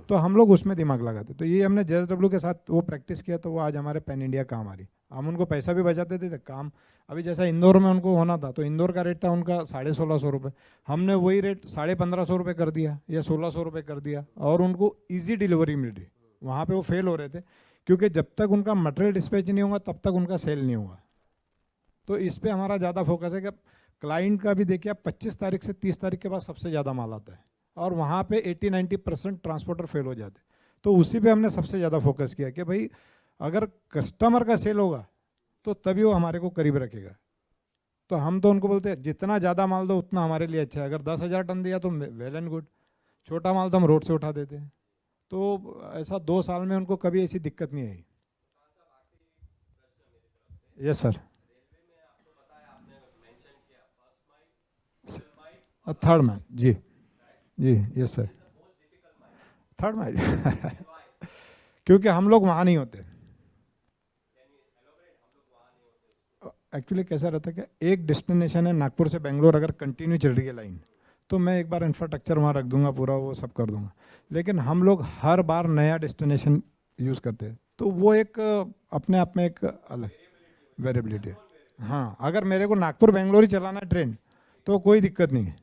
तो हम लोग उसमें दिमाग लगाते। तो ये हमने JSW के साथ वो प्रैक्टिस किया, तो वो आज हमारे पैन इंडिया काम आ रही। हम उनको पैसा भी बचाते थे काम। अभी जैसा इंदौर में उनको होना था, तो इंदौर का रेट था उनका 1650 रुपये, हमने वही रेट 1550 रुपये कर दिया या 1600 रुपये कर दिया, और उनको ईजी डिलीवरी मिल रही। वहाँ पे वो फेल हो रहे थे क्योंकि जब तक उनका मटेरियल डिस्पैच नहीं होगा तब तक उनका सेल नहीं होगा। तो इस पर हमारा ज़्यादा फोकस है कि क्लाइंट का भी देखिए, 25 तारीख से 30 तारीख के बाद सबसे ज़्यादा माल आता है, और वहाँ पे 80-90% ट्रांसपोर्टर फेल हो जाते। तो उसी पे हमने सबसे ज़्यादा फोकस किया कि भाई अगर कस्टमर का सेल होगा तो तभी वो हमारे को करीब रखेगा। तो हम तो उनको बोलते हैं जितना ज़्यादा माल दो उतना हमारे लिए अच्छा है। अगर 10,000 टन दिया तो वेल एंड गुड, छोटा माल तो हम रोड से उठा देते हैं। तो ऐसा 2 साल में उनको कभी ऐसी दिक्कत नहीं आई। Yes sir. थर्ड माइल, जी जी, यस सर, थर्ड माइल क्योंकि हम लोग वहाँ नहीं होते। एक्चुअली कैसा रहता है कि एक डेस्टिनेशन है नागपुर से बेंगलोर, अगर कंटिन्यू चल रही है लाइन तो मैं एक बार इंफ्रास्ट्रक्चर वहाँ रख दूंगा, पूरा वो सब कर दूंगा। लेकिन हम लोग हर बार नया डेस्टिनेशन यूज़ करते हैं, तो वो एक अपने आप में एक अलग वेरिएबिलिटी है। हाँ, अगर मेरे को नागपुर बेंगलोर ही चलाना है ट्रेन तो कोई दिक्कत नहीं है।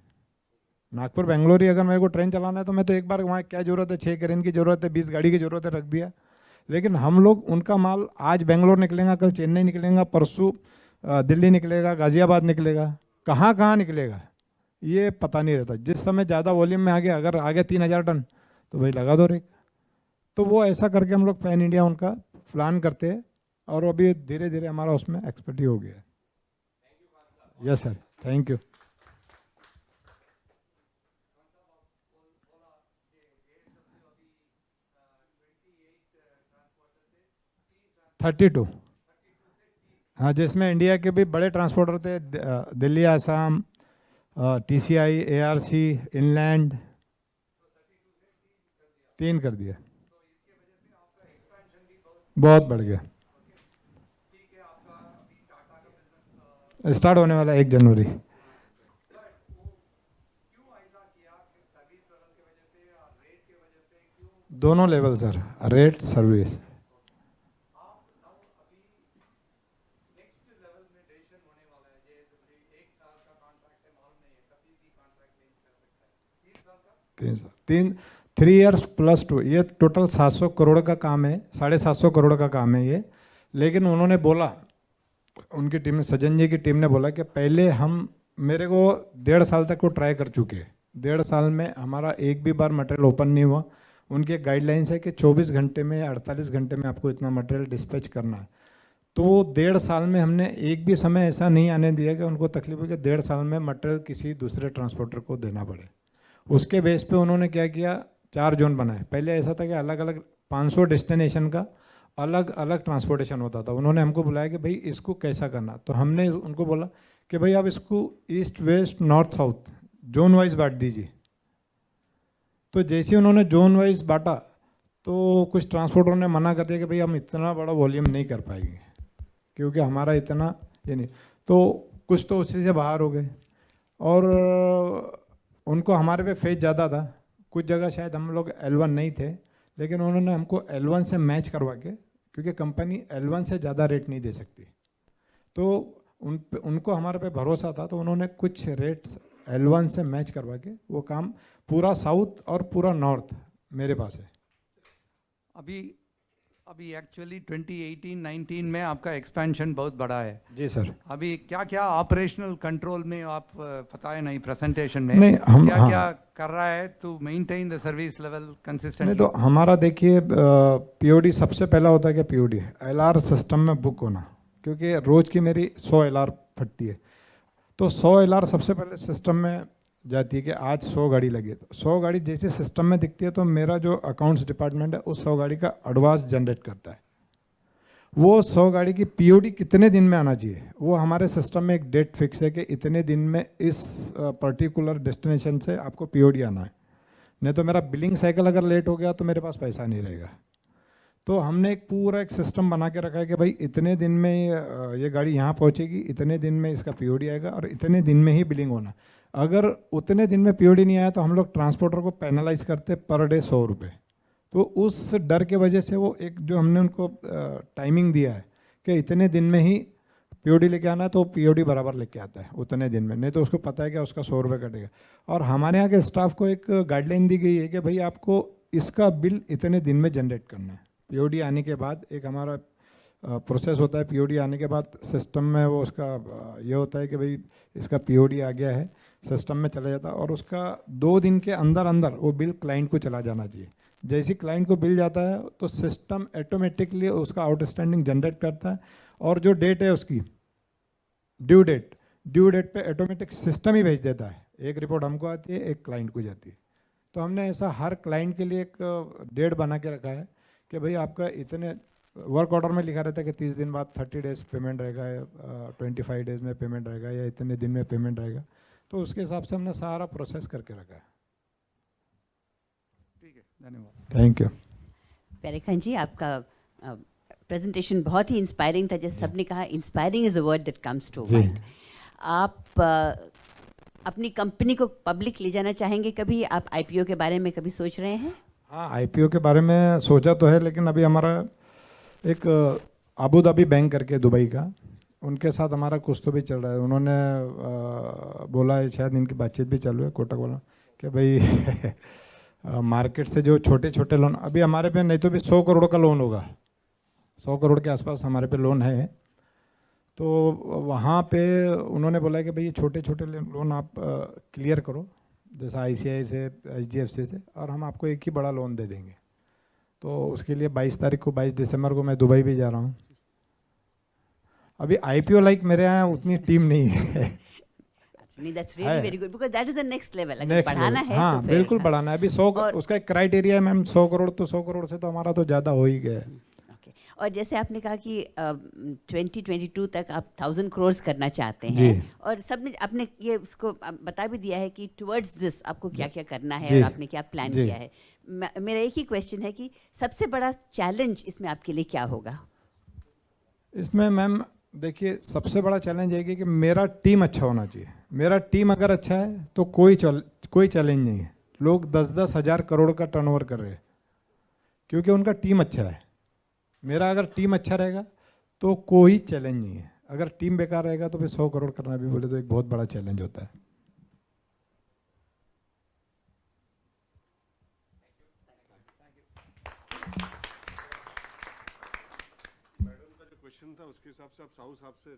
नागपुर बेंगलोर ही अगर मेरे को ट्रेन चलाना है तो मैं तो एक बार वहाँ क्या ज़रूरत है, 6 क्रेन की ज़रूरत है, 20 गाड़ी की ज़रूरत है, रख दिया। लेकिन हम लोग उनका माल आज बेंगलोर निकलेगा, कल चेन्नई निकलेगा, परसों दिल्ली निकलेगा, गाज़ियाबाद निकलेगा, कहाँ कहाँ निकलेगा ये पता नहीं रहता। जिस समय ज़्यादा वॉल्यूम में आ गया, अगर आ गया 3000 टन तो भाई लगा दो रेक। तो वो ऐसा करके हम लोग पैन इंडिया उनका प्लान करते हैं, और अभी धीरे धीरे हमारा उसमें एक्सपर्टी हो गया है। Yes sir, thank you. $32, हाँ, जिसमें इंडिया के भी बड़े ट्रांसपोर्टर थे, Delhi, Assam, TCI, ARC, inland, 3 कर दिया। बहुत बढ़ गया। स्टार्ट होने वाला 1 जनवरी। दोनों लेवल सर, रेट सर्विस। तीन 3 years+2, ये टोटल 700 करोड़ का काम है, 750 करोड़ का काम है ये। लेकिन उन्होंने बोला, उनकी टीम ने, सज्जन जी की टीम ने बोला कि पहले हम, मेरे को 1.5 साल तक वो ट्राई कर चुके हैं, 1.5 साल में हमारा एक भी बार मटेरियल ओपन नहीं हुआ। उनके गाइडलाइंस है कि 24 घंटे में या 48 घंटे में आपको इतना मटेरियल डिस्पैच करना है। तो 1.5 साल में हमने एक भी समय ऐसा नहीं आने दिया कि उनको तकलीफ हो कि 1.5 साल में मटेरियल किसी दूसरे ट्रांसपोर्टर को देना पड़े। उसके बेस पे उन्होंने क्या किया, 4 जोन बनाए। पहले ऐसा था कि अलग अलग 500 डेस्टिनेशन का अलग अलग ट्रांसपोर्टेशन होता था। उन्होंने हमको बुलाया कि भाई इसको कैसा करना, तो हमने उनको बोला कि भाई आप इसको east west north south zone wise बांट दीजिए। तो जैसे ही उन्होंने जोन वाइज बांटा तो कुछ ट्रांसपोर्टरों ने मना कर दिया कि भाई हम इतना बड़ा वॉल्यूम नहीं कर पाएंगे क्योंकि हमारा इतना ये नहीं। तो कुछ तो उसी से बाहर हो गए और उनको हमारे पे फेज ज़्यादा था। कुछ जगह शायद हम लोग L1 नहीं थे, लेकिन उन्होंने हमको L1 से मैच करवा के, क्योंकि कंपनी L1 से ज़्यादा रेट नहीं दे सकती, तो उनको हमारे पे भरोसा था, तो उन्होंने कुछ रेट्स L1 से मैच करवा के वो काम पूरा साउथ और पूरा नॉर्थ मेरे पास है। अभी एक्चुअली 2018-19 में आपका एक्सपेंशन बहुत बड़ा है। जी सर। अभी क्या क्या ऑपरेशनल कंट्रोल में आप बताए नहीं प्रेजेंटेशन में, नहीं, हम क्या हाँ, क्या कर रहा है to maintain the service level consistently? नहीं तो हमारा देखिए पीओडी सबसे पहला होता है कि पीओडी LR सिस्टम में बुक होना, क्योंकि रोज़ की मेरी 100 LR फटती है। तो 100 LR सबसे पहले सिस्टम में जाती है कि आज 100 गाड़ी लगी है। तो 100 गाड़ी जैसे सिस्टम में दिखती है तो मेरा जो अकाउंट्स डिपार्टमेंट है उस 100 गाड़ी का एडवांस जनरेट करता है। वो 100 गाड़ी की पीओडी कितने दिन में आना चाहिए, वो हमारे सिस्टम में एक डेट फिक्स है कि इतने दिन में इस पर्टिकुलर डेस्टिनेशन से आपको पीओडी आना है। नहीं तो मेरा बिलिंग साइकिल अगर लेट हो गया तो मेरे पास पैसा नहीं रहेगा। तो हमने एक पूरा एक सिस्टम बना के रखा है कि भाई इतने दिन में ये गाड़ी यहाँ पहुँचेगी, इतने दिन में इसका पीओडी आएगा और इतने दिन में ही बिलिंग होना। अगर उतने दिन में पीओडी नहीं आया तो हम लोग ट्रांसपोर्टर को पेनलाइज करते पर डे 100 रुपये। तो उस डर के वजह से वो एक जो हमने उनको टाइमिंग दिया है कि इतने दिन में ही पीओडी लेके आना है, तो पीओडी बराबर लेके आता है उतने दिन में, नहीं तो उसको पता है कि उसका 100 रुपये कटेगा। और हमारे यहाँ के स्टाफ को एक गाइडलाइन दी गई है कि भाई आपको इसका बिल इतने दिन में जनरेट करना है। पीओडी आने के बाद एक हमारा प्रोसेस होता है, पीओडी आने के बाद सिस्टम में वो उसका ये होता है कि भाई इसका पीओडी आ गया है, सिस्टम में चला जाता है और उसका 2 दिन के अंदर अंदर वो बिल क्लाइंट को चला जाना चाहिए। जैसे क्लाइंट को बिल जाता है तो सिस्टम ऑटोमेटिकली उसका आउटस्टैंडिंग जनरेट करता है और जो डेट है उसकी ड्यू डेट पे ऑटोमेटिक सिस्टम ही भेज देता है। एक रिपोर्ट हमको आती है, एक क्लाइंट को जाती है। तो हमने ऐसा हर क्लाइंट के लिए एक डेट बना के रखा है कि भाई आपका इतने वर्क ऑर्डर में लिखा रहता है कि 30 दिन बाद 30 डेज पेमेंट रहेगा या 25 डेज में पेमेंट रहेगा या इतने दिन में पेमेंट रहेगा। तो उसके हिसाब से हमने सारा प्रोसेस करके रखा है। ठीक है, धन्यवाद। Thank you. प्यारे खान जी, आपका प्रेजेंटेशन बहुत ही इंस्पायरिंग था। जैसे सबने कहा, inspiring is the word that comes to mind. आप अपनी कंपनी को पब्लिक ले जाना चाहेंगे कभी? आप आईपीओ के बारे में कभी सोच रहे हैं? हाँ, आईपीओ के बारे में सोचा तो है, लेकिन अभी हमारा एक अबू धाबी बैंक करके दुबई का, उनके साथ हमारा कुछ तो भी चल रहा है। उन्होंने बोला है, शायद इनकी बातचीत भी चालू है, कोटक वाला, कि भाई मार्केट से जो छोटे छोटे लोन अभी हमारे पे, नहीं तो भी 100 करोड़ का लोन होगा, 100 करोड़ के आसपास हमारे पे लोन है। तो वहाँ पे उन्होंने बोला है कि भाई ये छोटे छोटे लोन आप क्लियर करो, जैसा ICICI से, HDFC से, और हम आपको एक ही बड़ा लोन दे देंगे। तो उसके लिए 22 दिसंबर को मैं दुबई भी जा रहा हूँ। अभी आईपीओ लाइक मेरे यहाँ उतनी टीम नहीं है। नहीं, that's really very good because that is the next level. अगर बढ़ाना है हाँ, तो फिर बिल्कुल बढ़ाना है। अभी 100 उसका एक क्राइटेरिया है मैम, 100 करोड़, तो 100 करोड़ से तो हमारा तो ज़्यादा हो ही गया है। Okay. और जैसे आपने कहा कि 2022 तक आप 1000 करोड़ करना चाहते हैं, और सबने आपने ये उसको बता भी दिया है कि टुवर्ड्स दिस आपको क्या क्या करना है और आपने क्या प्लान किया है। मेरा एक ही क्वेश्चन है कि सबसे बड़ा चैलेंज इसमें आपके लिए क्या होगा? इसमें मैम देखिए, सबसे बड़ा चैलेंज है कि मेरा टीम अच्छा होना चाहिए। मेरा टीम अगर अच्छा है तो कोई चैलेंज नहीं है। लोग 10-10 हज़ार करोड़ का टर्नओवर कर रहे हैं, क्योंकि उनका टीम अच्छा है। मेरा अगर टीम अच्छा रहेगा तो कोई चैलेंज नहीं है, अगर टीम बेकार रहेगा तो फिर 100 करोड़ करना भी बोले तो एक बहुत बड़ा चैलेंज होता है। मैडम का जो क्वेश्चन था उसके हिसाब से आप साहू साहब से